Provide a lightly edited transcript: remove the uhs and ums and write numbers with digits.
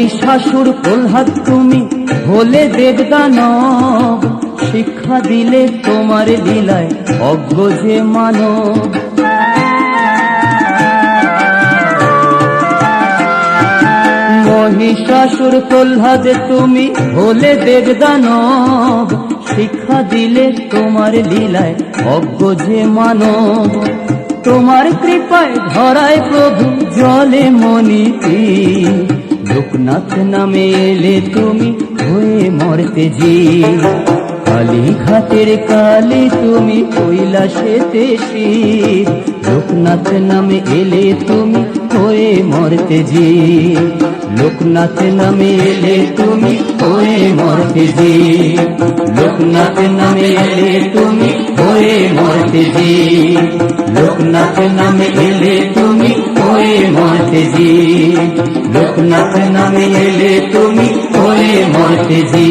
মহিষাসুর প্রহ্লাদ তুমি হলে দেবদানব, শিক্ষা দিলে তোমার লীলায় অজ্ঞ যে মানব। মহিষাসুর প্রহ্লাদ তুমি হলে দেবদানব, শিক্ষা দিলে তোমার লীলায় অজ্ঞ যে মানব। তোমার কৃপায় ধরায় প্রভু জলে মনিতে, লোকনাথ নামে এলে তুমি হয়ে মরতে জি। কালী ঘাটের কালী তুমি কৈলাসেতে শিব, লোকনাথ নামে এলে তুমি হয়ে মরতে জি। লোকনাথ নামে এলে তুমি হয়ে মরতে জি। লোকনাথ নামে এলে তুমি হয়ে মরতে জি। লোকনাথ নামে এলে তুমি হয়ে মরতে জি। লোকনাথ নামে এলে তুমি হয়ে মরতে জি।